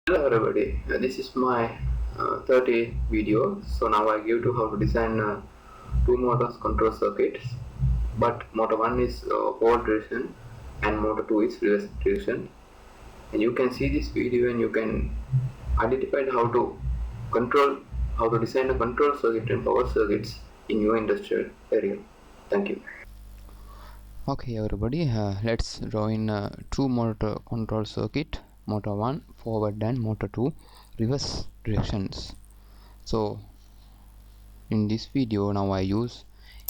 Hello everybody, this is my 30 video. So now I give to how to design two motors control circuits, but motor 1 is forward direction and motor 2 is reverse direction. And you can see this video and you can identify how to design a control circuit and power circuits in your industrial area. Thank you. Okay everybody, let's draw in two motor control circuit, motor 1 forward and motor 2 reverse directions. So in this video now I use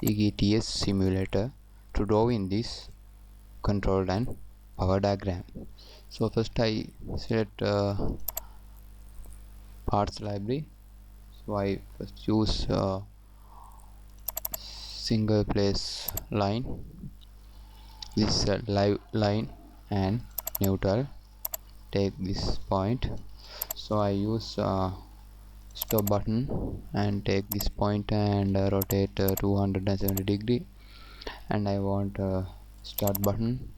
EGTS simulator to draw in this control and power diagram. So first I select parts library. So I first use single place line, this live line and neutral. Take this point, so I use stop button and take this point and rotate 270 degree, and I want start button,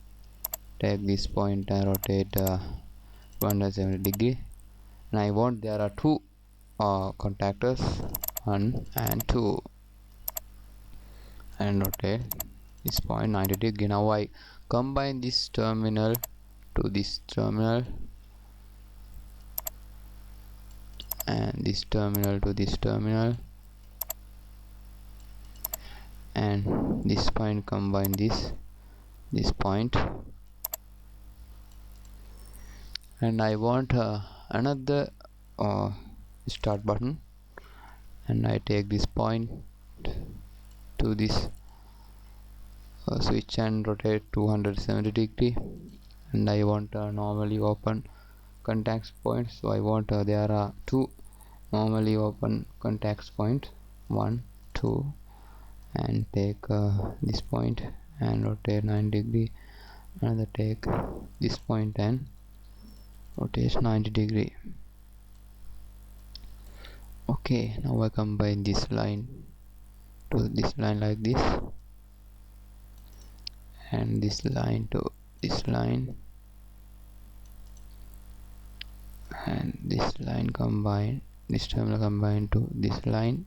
take this point and rotate 270 degree, and I want there are two contactors, 1 and 2, and rotate this point 90 degree. Now I combine this terminal to this terminal and this terminal to this terminal, and this point combine this point, and I want another start button, and I take this point to this switch and rotate 270 degree, and I want normally open contacts point. So I want there are two normally open contacts point, 1 2, and take this point and rotate 90 degree, another take this point and rotate 90 degree. Okay, now I combine this line to this line like this, and this line to this line, and this line combine, this terminal combine to this line,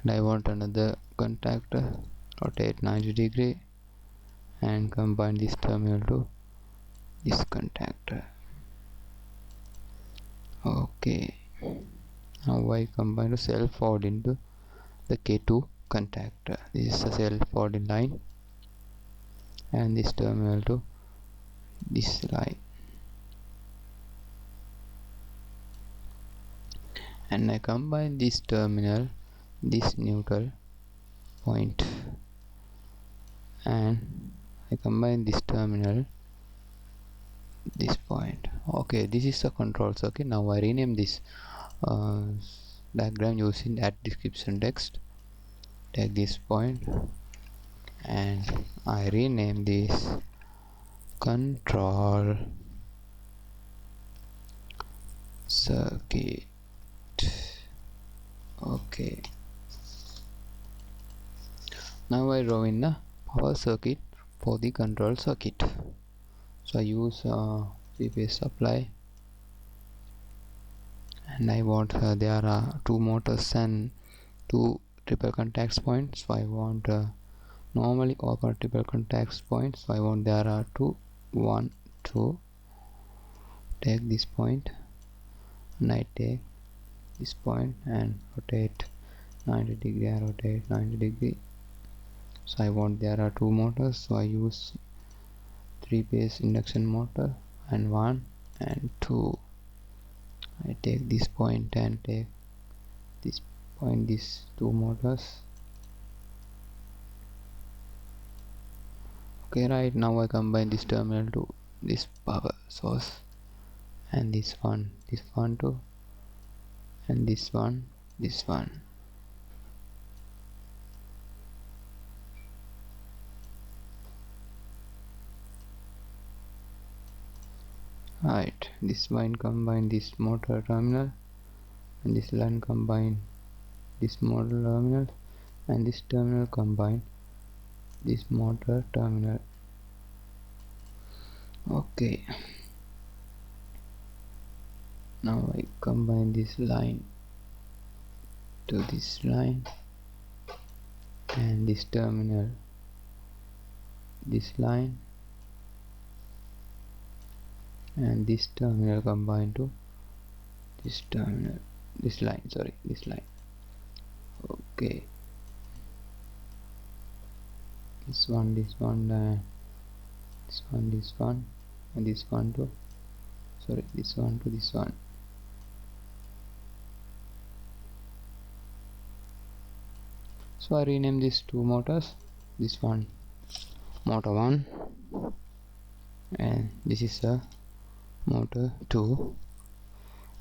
and I want another contactor, rotate 90 degree and combine this terminal to this contactor. Okay, now I combine the self forward into the K2 contactor. This is a self forward line, and this terminal to this line, and I combine this terminal, this neutral point, and I combine this terminal, this point. Okay, this is a control circuit. Now I rename this diagram using that description text. Take this point and I rename this control circuit. Okay, now I draw in a power circuit for the control circuit. So I use 3-phase supply, and I want there are two motors and two triple contacts points. So I want normally open triple contacts points. So I want there are 2 1 2. Take this point and I take this point and rotate 90 degree and rotate 90 degree. So I want there are two motors, so I use 3-phase induction motor, and 1 and 2. I take this point and take this point, these two motors. Okay, right, now I combine this terminal to this power source, and this one too, and this one. Right, this line combine this motor terminal, and this line combine this motor terminal, and this terminal combine this motor terminal. Okay, Now I combine this line to this line and this terminal, this line, and this terminal combined to this terminal, this line, this line. Okay, this one, and this one, and this one to this one to this one. So I rename these two motors. This one motor 1 and this is a motor 2,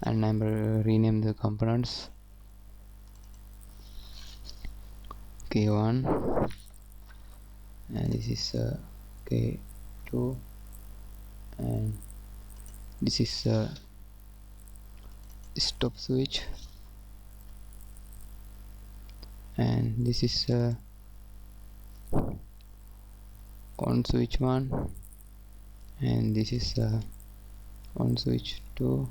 and I rename the components K1 and this is K2, and this is a stop switch, and this is a on switch 1, and this is a on switch 2,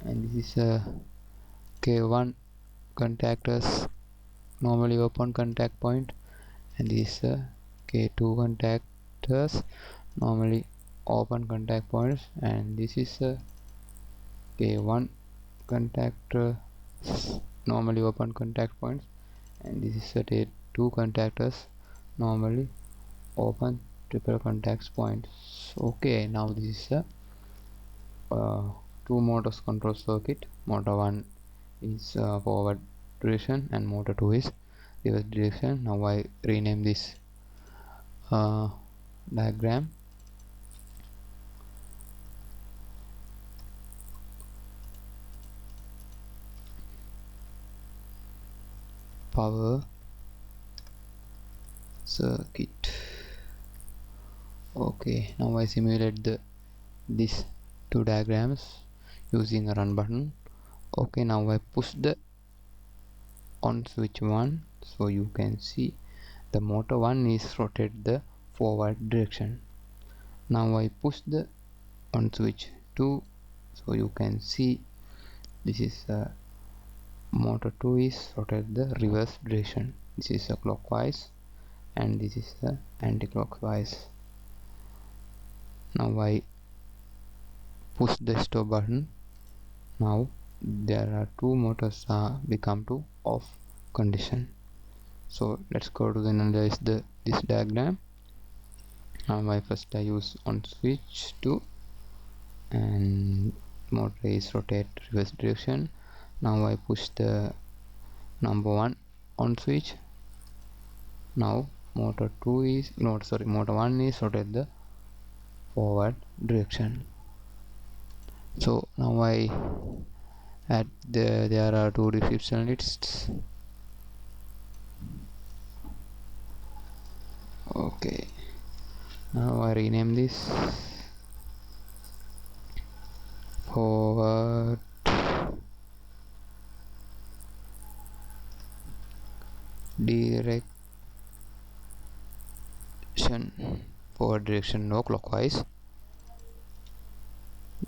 and this is a K1 contactors, normally open contact point, and this is a K2 contactors, normally open contact points, and this is a K1 contactor, normally open contact points, and this is a K2 contactors, normally open triple contacts points. Okay, now this is a two motors control circuit. Motor 1 is forward direction and motor 2 is reverse direction. Now I rename this diagram. Power circuit. Okay, now I simulate these two diagrams using a run button. Okay, now I push the on switch 1, so you can see the motor 1 is rotated the forward direction. Now I push the on switch 2, so you can see this is motor 2 is rotated the reverse direction. This is a clockwise and this is the anti-clockwise. Now I push the stop button. Now there are two motors become to off condition. So let's go to analyze this diagram. Now I use on switch 2 and motor is rotate reverse direction. Now I push the number 1 on switch. Now motor 1 is rotate the forward direction. So now I add there are two description lists. Okay, now I rename this forward direction, forward direction no clockwise.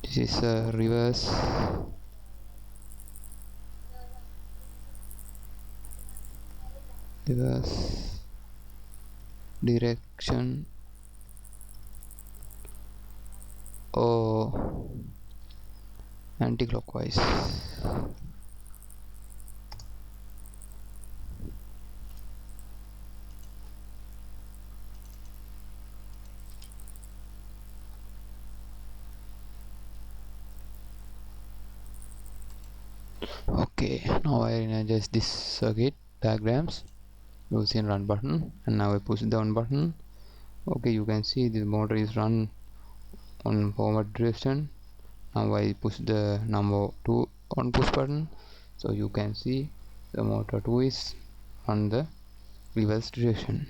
This is a reverse direction or anti-clockwise. Okay, now I energize this circuit diagrams using run button, and now I push down button. Okay, you can see the motor is run on forward direction. Now I push the number 2 on push button, so you can see the motor 2 is on the reverse direction.